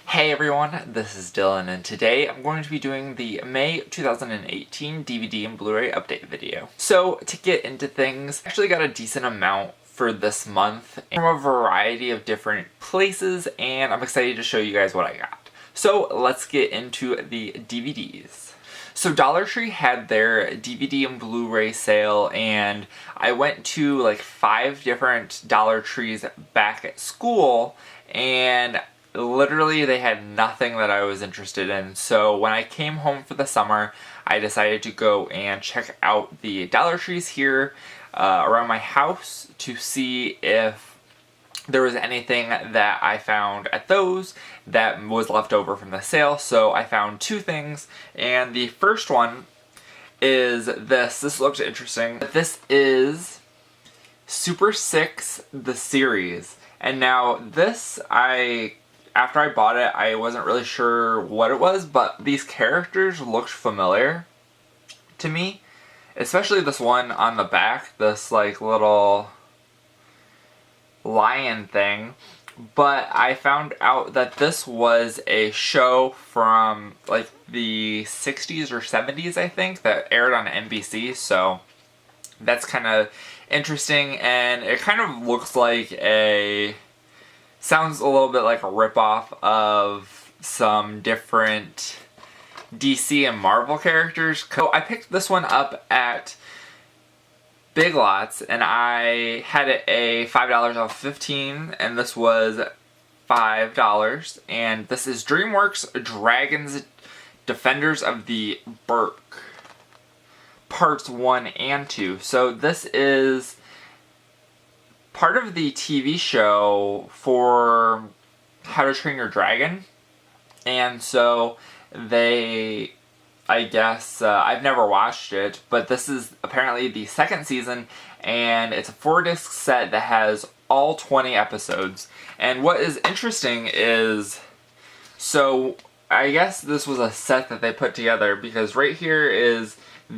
Hey everyone, this is Dylan, and today I'm going to be doing the May 2018 DVD and Blu-ray update video. So, to get into things, I actually got a decent amount for this month from a variety of different places, and I'm excited to show you guys what I got. So, let's get into the DVDs. So Dollar Tree had their DVD and Blu-ray sale, and I went to like 5 different Dollar Trees back at school, and literally they had nothing that I was interested in. So when I came home for the summer, I decided to go and check out the Dollar Trees here around my house to see if there was anything that I found at those that was left over from the sale. So I found 2 things, and the first one is this. This looks interesting. This is Super 6, the series. And now this, after I bought it, I wasn't really sure what it was, but these characters looked familiar to me. Especially this one on the back, this like little lion thing. But I found out that this was a show from like the 60s or 70s, I think, that aired on NBC, so that's kind of interesting, and it kind of looks like sounds a little bit like a ripoff of some different DC and Marvel characters. So I picked this one up at Big Lots, and I had it a $5 off 15, and this was $5, and this is DreamWorks Dragons Defenders of the Burke, Parts 1 and 2. So this is part of the TV show for How to Train Your Dragon, and so I guess, I've never watched it, but this is apparently the 2nd season, and it's a 4-disc set that has all 20 episodes. And what is interesting is, so I guess this was a set that they put together, because right here is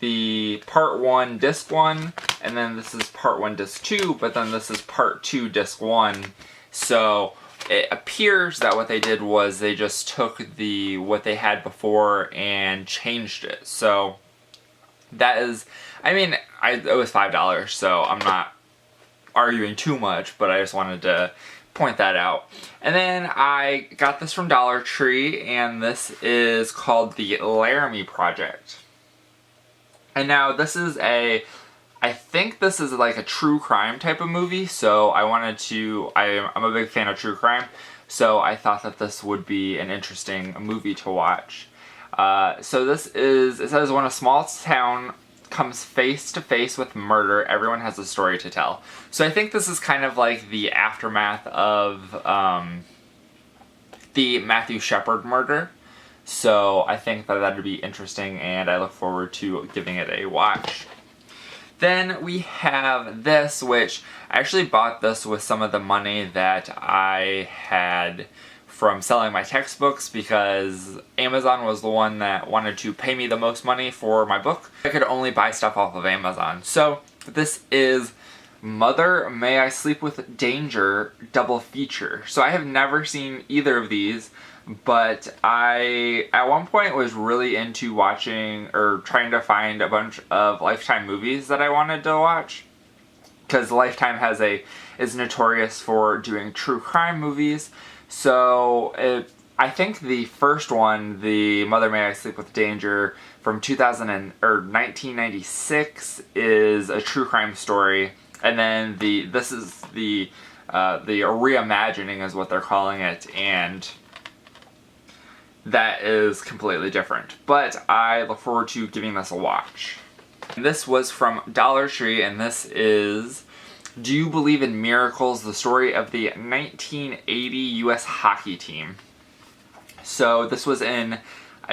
the Part 1 Disc 1, and then this is Part 1 Disc 2, but then this is Part 2 Disc 1. So it appears that what they did was they just took what they had before and changed it. So that is, I mean, it was $5, so I'm not arguing too much, but I just wanted to point that out. And then I got this from Dollar Tree, and this is called the Laramie Project. And now this is I think this is like a true crime type of movie, so I'm a big fan of true crime, so I thought that this would be an interesting movie to watch. So it says, when a small town comes face to face with murder, everyone has a story to tell. So I think this is kind of like the aftermath of the Matthew Shepard murder. So I think that would be interesting, and I look forward to giving it a watch. Then we have this, which I actually bought this with some of the money that I had from selling my textbooks, because Amazon was the one that wanted to pay me the most money for my book. I could only buy stuff off of Amazon. So this is Mother, May I Sleep with Danger double feature. So I have never seen either of these, but I at one point was really into watching or trying to find a bunch of Lifetime movies that I wanted to watch, because Lifetime is notorious for doing true crime movies. So I think the first one, the Mother, May I Sleep with Danger from 1996, is a true crime story, and then this is the reimagining is what they're calling it, and that is completely different. But I look forward to giving this a watch. This was from Dollar Tree, and this is Do You Believe in Miracles? The story of the 1980 U.S. hockey team. So this was I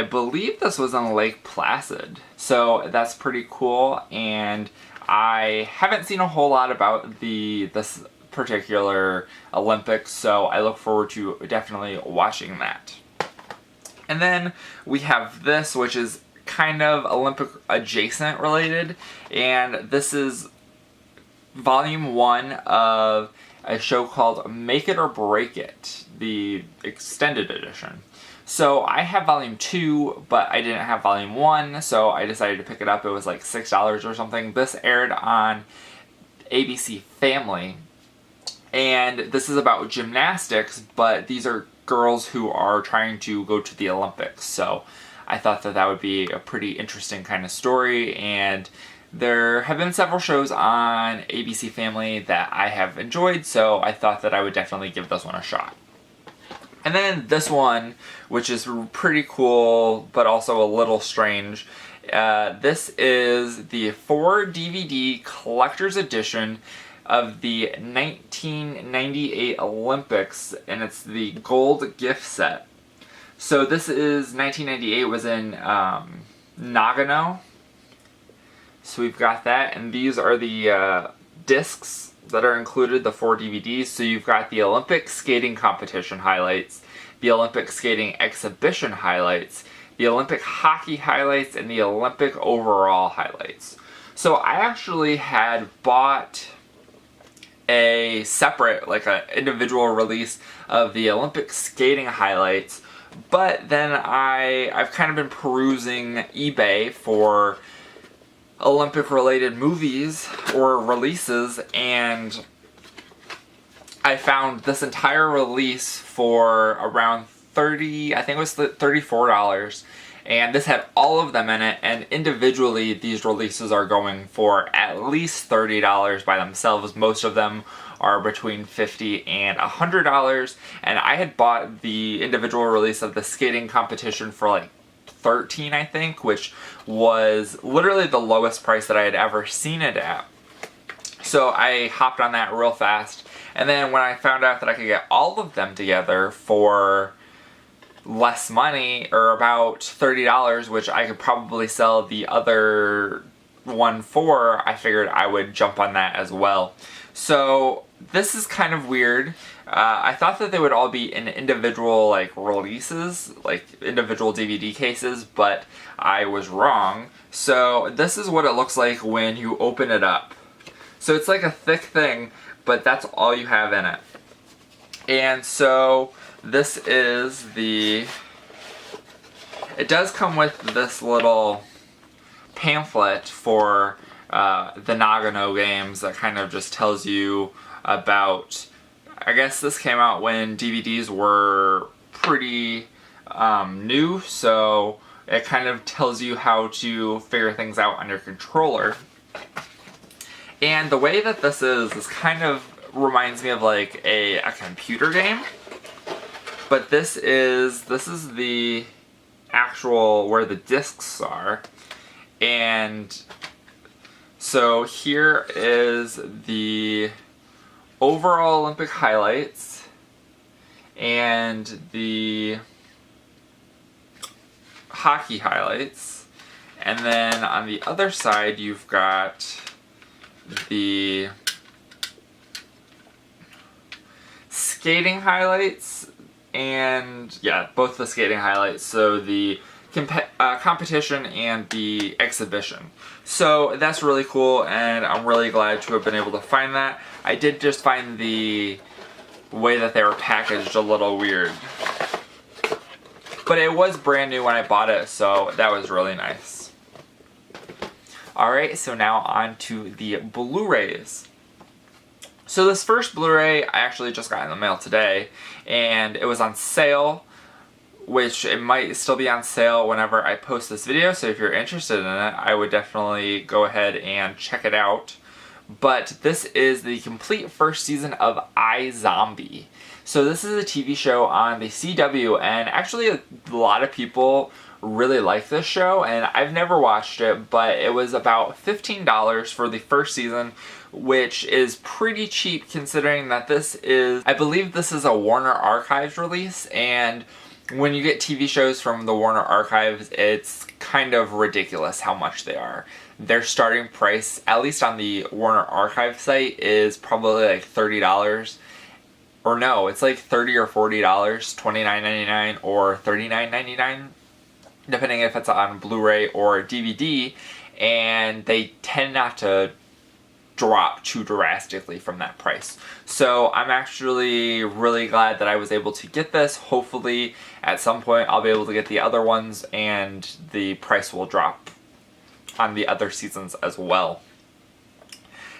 believe this was in Lake Placid. So that's pretty cool, and I haven't seen a whole lot about this particular Olympics, so I look forward to definitely watching that. And then we have this, which is kind of Olympic adjacent related, and this is Volume 1 of a show called Make It or Break It, the extended edition. So I have volume 2, but I didn't have volume 1, so I decided to pick it up. It was like $6 or something. This aired on ABC Family, and this is about gymnastics, but these are girls who are trying to go to the Olympics. So I thought that that would be a pretty interesting kind of story, and there have been several shows on ABC Family that I have enjoyed, so I thought that I would definitely give this one a shot. And then this one, which is pretty cool, but also a little strange. This is the 4 DVD collector's edition of the 1998 Olympics, and it's the gold gift set. So this is 1998, was in Nagano. So we've got that, and these are the discs that are included, the 4 DVDs. So you've got the Olympic skating competition highlights, the Olympic skating exhibition highlights, the Olympic hockey highlights, and the Olympic overall highlights. So I actually had bought a separate, like an individual release of the Olympic skating highlights, but then I've kind of been perusing eBay for Olympic related movies or releases, and I found this entire release for around I think it was $34, and this had all of them in it, and individually these releases are going for at least $30 by themselves. Most of them are between $50 and $100, and I had bought the individual release of the skating competition for like $13, I think, which was literally the lowest price that I had ever seen it at. So I hopped on that real fast, and then when I found out that I could get all of them together for less money, or about $30, which I could probably sell the other one for, I figured I would jump on that as well. So this is kind of weird. I thought that they would all be in individual like releases, like individual DVD cases, but I was wrong. So this is what it looks like when you open it up. So it's like a thick thing, but that's all you have in it. And so this is it does come with this little pamphlet for the Nagano games that kind of just tells you about, I guess this came out when DVDs were pretty new, so it kind of tells you how to figure things out on your controller. And the way that this is kind of reminds me of like a computer game. But this is the actual, where the discs are. And so here is the overall Olympic highlights and the hockey highlights. And then on the other side you've got the skating highlights, and yeah, both the skating highlights, so the competition and the exhibition. So that's really cool, and I'm really glad to have been able to find that. I did just find the way that they were packaged a little weird, but it was brand new when I bought it, so that was really nice. Alright, so now on to the Blu-rays. So this first Blu-ray I actually just got in the mail today, and it was on sale, which it might still be on sale whenever I post this video, so if you're interested in it, I would definitely go ahead and check it out. But this is the complete first season of iZombie. So this is a TV show on the CW, and actually a lot of people really like this show, and I've never watched it, but it was about $15 for the first season, which is pretty cheap considering that this is, I believe this is a Warner Archives release, and when you get TV shows from the Warner Archives, it's kind of ridiculous how much they are. Their starting price, at least on the Warner Archive site, is probably like $30. Or no, it's like $30 or $40, $29.99 or $39.99, depending if it's on Blu-ray or DVD, and they tend not to drop too drastically from that price. So I'm actually really glad that I was able to get this. Hopefully at some point I'll be able to get the other ones and the price will drop on the other seasons as well.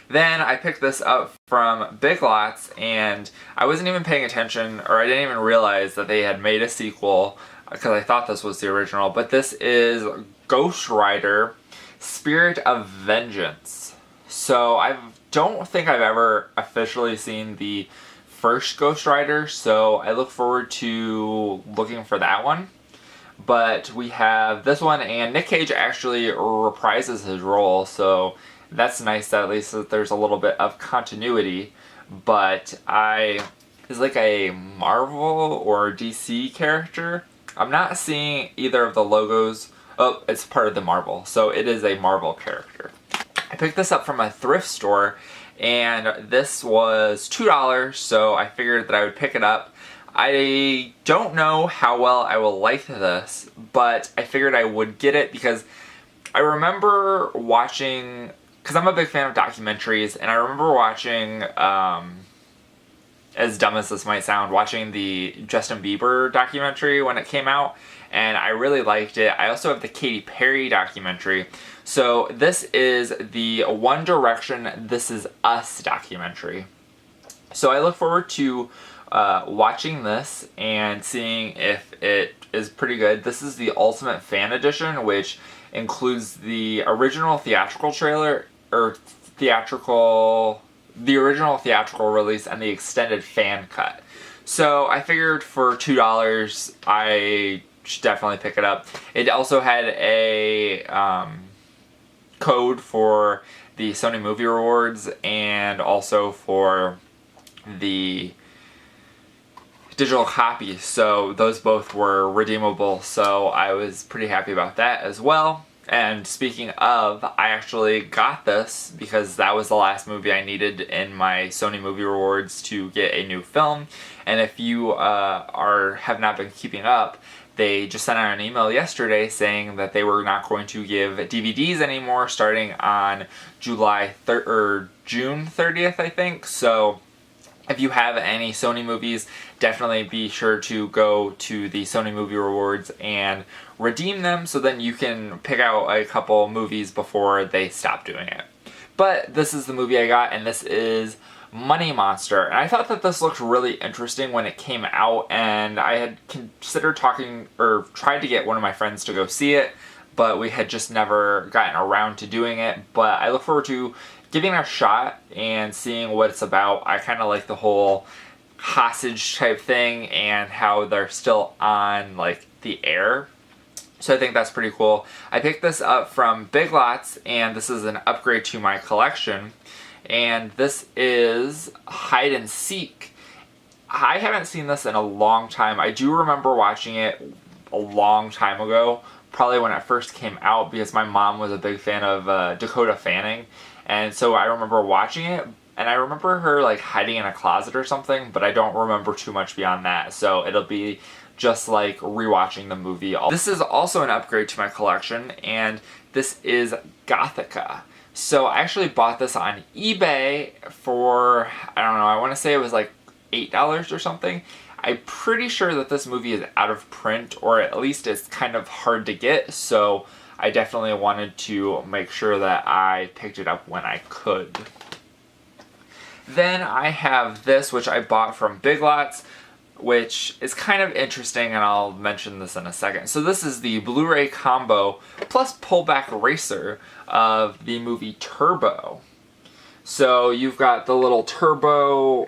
Then I picked this up from Big Lots, and I wasn't even paying attention, or I didn't even realize that they had made a sequel, because I thought this was the original, but this is Ghost Rider Spirit of Vengeance. So I don't think I've ever officially seen the first Ghost Rider, so I look forward to looking for that one. But we have this one, and Nick Cage actually reprises his role, so that's nice that at least there's a little bit of continuity. But is like a Marvel or DC character. I'm not seeing either of the logos. Oh, it's part of the Marvel, so it is a Marvel character. I picked this up from a thrift store, and this was $2, so I figured that I would pick it up. I don't know how well I will like this, but I figured I would get it because I remember watching, because I'm a big fan of documentaries, and I remember watching, as dumb as this might sound, watching the Justin Bieber documentary when it came out, and I really liked it. I also have the Katy Perry documentary. So this is the One Direction This Is Us documentary. So I look forward to watching this and seeing if it is pretty good. This is the Ultimate Fan Edition, which includes the original theatrical trailer, or the original theatrical release and the extended fan cut. So I figured for $2 I should definitely pick it up. It also had a code for the Sony Movie Rewards and also for the digital copy, so those both were redeemable, so I was pretty happy about that as well. And speaking of, I actually got this because that was the last movie I needed in my Sony Movie Rewards to get a new film. And if you have not been keeping up, they just sent out an email yesterday saying that they were not going to give DVDs anymore starting on June 30th, I think. So if you have any Sony movies, definitely be sure to go to the Sony Movie Rewards and redeem them, so then you can pick out a couple movies before they stop doing it. But this is the movie I got, and this is Money Monster. And I thought that this looked really interesting when it came out, and I had considered tried to get one of my friends to go see it, but we had just never gotten around to doing it. But I look forward to giving it a shot and seeing what it's about. I kind of like the whole hostage type thing and how they're still on like the air. So I think that's pretty cool. I picked this up from Big Lots, and this is an upgrade to my collection. And this is Hide and Seek. I haven't seen this in a long time. I do remember watching it a long time ago, probably when it first came out, because my mom was a big fan of Dakota Fanning. And so I remember watching it, and I remember her like hiding in a closet or something, but I don't remember too much beyond that. So it'll be just like rewatching the movie. This is also an upgrade to my collection, and this is Gothica. So I actually bought this on eBay for, I don't know, I want to say it was like $8 or something. I'm pretty sure that this movie is out of print, or at least it's kind of hard to get, so I definitely wanted to make sure that I picked it up when I could. Then I have this, which I bought from Big Lots, which is kind of interesting, and I'll mention this in a second. So this is the Blu-ray combo plus pullback eraser of the movie Turbo. So you've got the little Turbo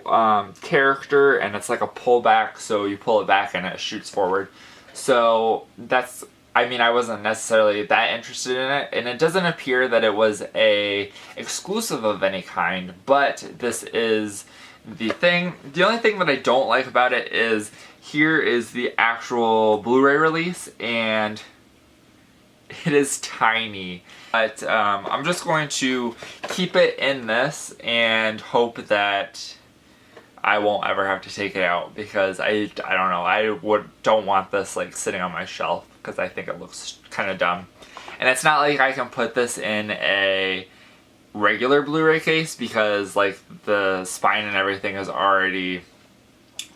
character, and it's like a pullback, so you pull it back and it shoots forward. So that's, I mean, I wasn't necessarily that interested in it, and it doesn't appear that it was a exclusive of any kind, but this is the thing. The only thing that I don't like about it is here is the actual Blu-ray release, and it is tiny. But I'm just going to keep it in this and hope that I won't ever have to take it out, because I don't know, I don't want this like sitting on my shelf, because I think it looks kind of dumb. And it's not like I can put this in a regular Blu-ray case because like the spine and everything is already,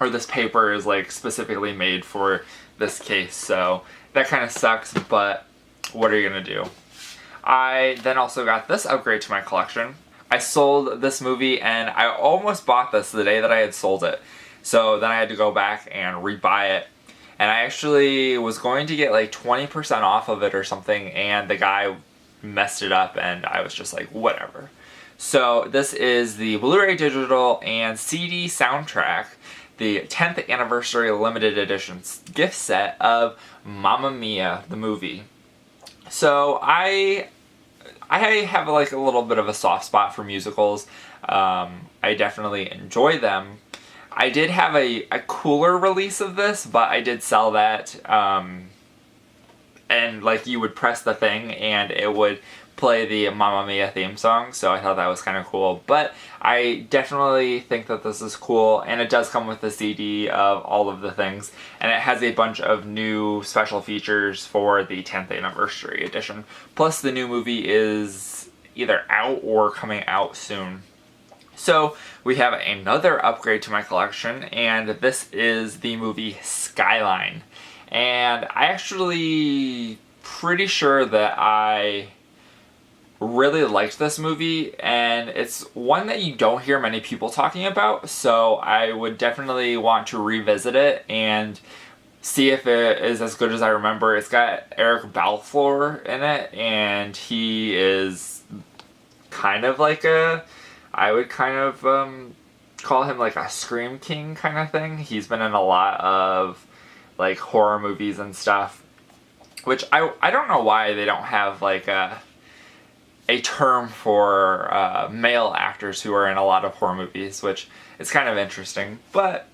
or this paper is like specifically made for this case, so that kind of sucks, but what are you gonna do? I then also got this upgrade to my collection. I sold this movie and I almost bought this the day that I had sold it. So then I had to go back and rebuy it. And I actually was going to get like 20% off of it or something, and the guy messed it up and I was just like, whatever. So this is the Blu-ray digital and CD soundtrack, the 10th anniversary limited edition gift set of Mamma Mia, the movie. So I have like a little bit of a soft spot for musicals. I definitely enjoy them. I did have a cooler release of this, but I did sell that. And like you would press the thing and it would play the Mamma Mia theme song, so I thought that was kind of cool. But I definitely think that this is cool, and it does come with the CD of all of the things, and it has a bunch of new special features for the 10th anniversary edition. Plus the new movie is either out or coming out soon. So we have another upgrade to my collection, and this is the movie Skyline. And I actually pretty sure that I really liked this movie, and it's one that you don't hear many people talking about, so I would definitely want to revisit it and see if it is as good as I remember. It's got Eric Balfour in it, and he is kind of like I would kind of call him like a Scream King kind of thing. He's been in a lot of like horror movies and stuff, which I don't know why they don't have like a term for male actors who are in a lot of horror movies, which is kind of interesting. But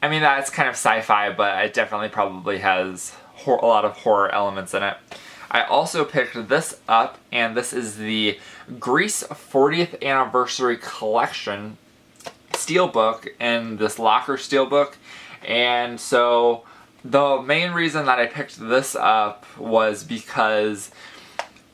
I mean, that's kind of sci-fi, but it definitely probably has a lot of horror elements in it. I also picked this up, and this is the Grease 40th Anniversary Collection Steelbook in this locker steelbook. And so the main reason that I picked this up was because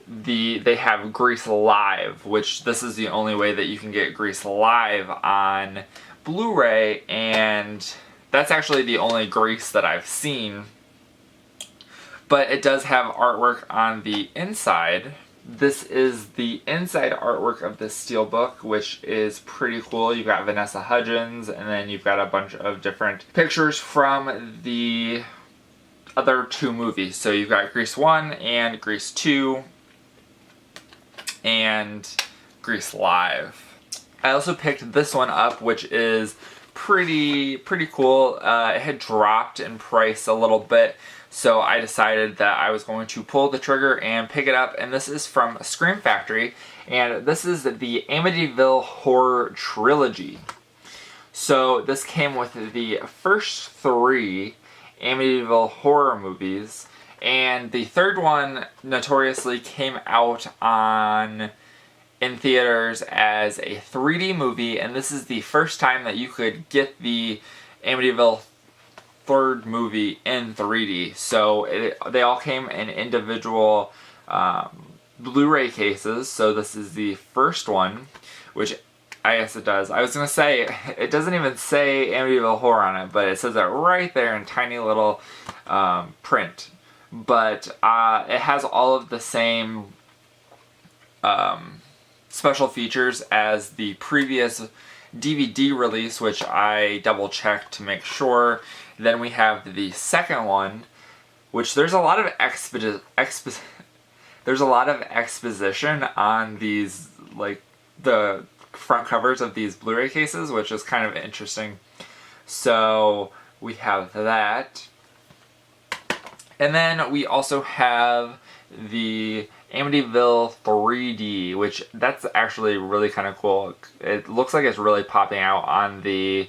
they have Grease Live, which this is the only way that you can get Grease Live on Blu-ray, and that's actually the only Grease that I've seen. But it does have artwork on the inside. This is the inside artwork of this steelbook, which is pretty cool. You've got Vanessa Hudgens, and then you've got a bunch of different pictures from the other two movies. So you've got Grease 1 and Grease 2 and Grease Live. I also picked this one up, which is pretty cool. It had dropped in price a little bit, so I decided that I was going to pull the trigger and pick it up, and this is from Scream Factory, and this is the Amityville Horror Trilogy. So this came with the first 3 Amityville horror movies, and the third one notoriously came out in theaters as a 3D movie, and this is the first time that you could get the Amityville third movie in 3D. So they all came in individual Blu-ray cases, so this is the first one, which I guess it does. I was going to say, it doesn't even say Amityville Horror on it, but it says it right there in tiny little print. But it has all of the same special features as the previous DVD release, which I double checked to make sure. Then we have the second one, which there's a lot of exposition on these, like the front covers of these Blu-ray cases, which is kind of interesting. So we have that. And then we also have the Amityville 3D, which that's actually really kind of cool. It looks like it's really popping out on the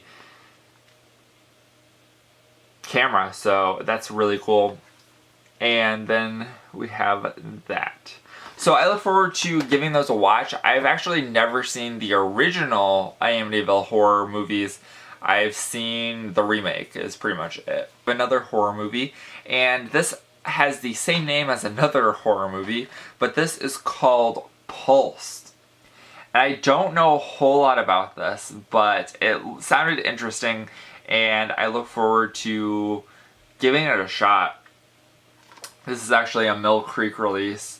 camera, so that's really cool. And then we have that. So I look forward to giving those a watch. I've actually never seen the original Amityville horror movies. I've seen the remake, is pretty much it. Another horror movie, and this has the same name as another horror movie, but this is called Pulse. And I don't know a whole lot about this, but it sounded interesting, and I look forward to giving it a shot. This is actually a Mill Creek release.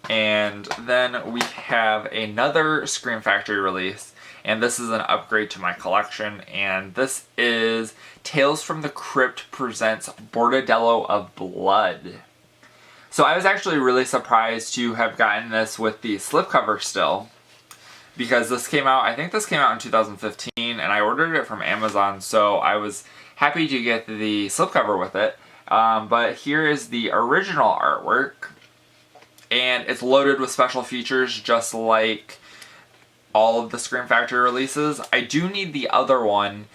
And then we have another Scream Factory release, and this is an upgrade to my collection, and this is Tales from the Crypt presents Bordello of Blood. So I was actually really surprised to have gotten this with the slipcover still, because this came out, I think this came out in 2015, and I ordered it from Amazon, so I was happy to get the slipcover with it. But here is the original artwork. And it's loaded with special features just like all of the Scream Factory releases. I do need the other one,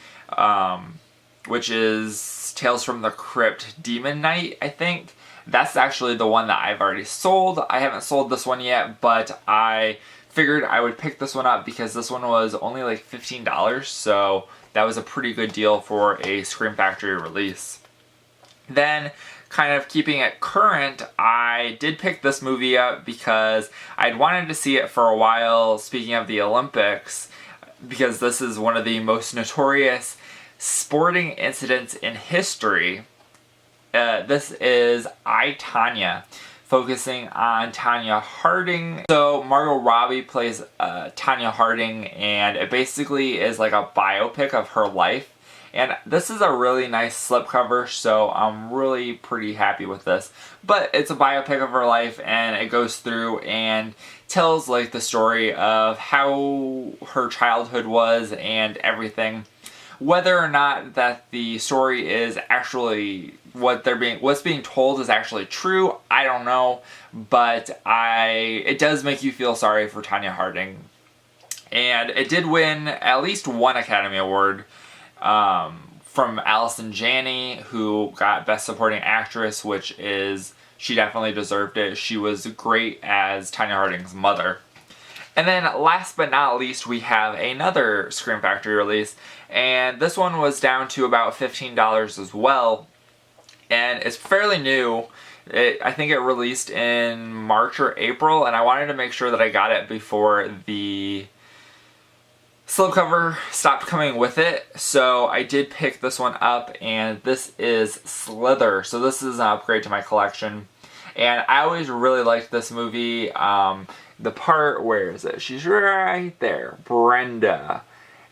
which is Tales from the Crypt Demon Knight, I think. That's actually the one that I've already sold. I haven't sold this one yet, but I figured I would pick this one up because this one was only like $15, so that was a pretty good deal for a Scream Factory release. Then, kind of keeping it current, I did pick this movie up because I'd wanted to see it for a while, speaking of the Olympics, because this is one of the most notorious sporting incidents in history. This is I, Tonya, focusing on Tonya Harding. So Margot Robbie plays Tonya Harding, and it basically is like a biopic of her life. And this is a really nice slipcover, so I'm really pretty happy with this. But it's a biopic of her life, and it goes through and tells like the story of how her childhood was and everything. Whether or not that the story is actually what's being told is actually true, I don't know. But it does make you feel sorry for Tonya Harding. And it did win at least one Academy Award. From Allison Janney, who got Best Supporting Actress, which is, she definitely deserved it. She was great as Tonya Harding's mother. And then last but not least, we have another Scream Factory release, and this one was down to about $15 as well, and it's fairly new. I think it released in March or April, and I wanted to make sure that I got it before the slipcover stopped coming with it, so I did pick this one up, and this is Slither. So this is an upgrade to my collection, and I always really liked this movie. The part, where is it? She's right there, Brenda.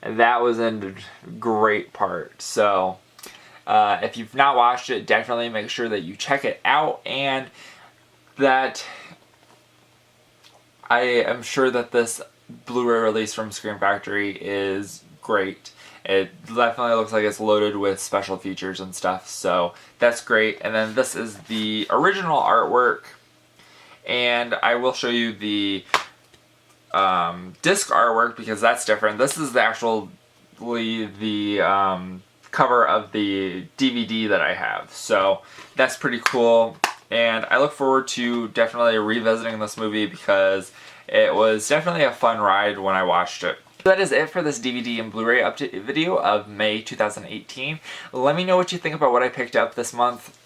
And that was a great part. So if you've not watched it, definitely make sure that you check it out, and that I am sure that this Blu-ray release from Scream Factory is great. It definitely looks like it's loaded with special features and stuff, so that's great. And then this is the original artwork, and I will show you the disc artwork because that's different. This is actually the cover of the DVD that I have, so that's pretty cool. And I look forward to definitely revisiting this movie because it was definitely a fun ride when I watched it. That is it for this DVD and Blu-ray update video of May 2018. Let me know what you think about what I picked up this month.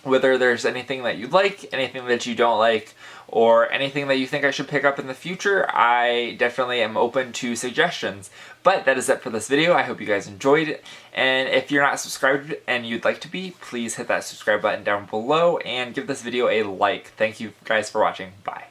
Whether there's anything that you like, anything that you don't like, or anything that you think I should pick up in the future. I definitely am open to suggestions. But that is it for this video. I hope you guys enjoyed it. And if you're not subscribed and you'd like to be, please hit that subscribe button down below and give this video a like. Thank you guys for watching. Bye.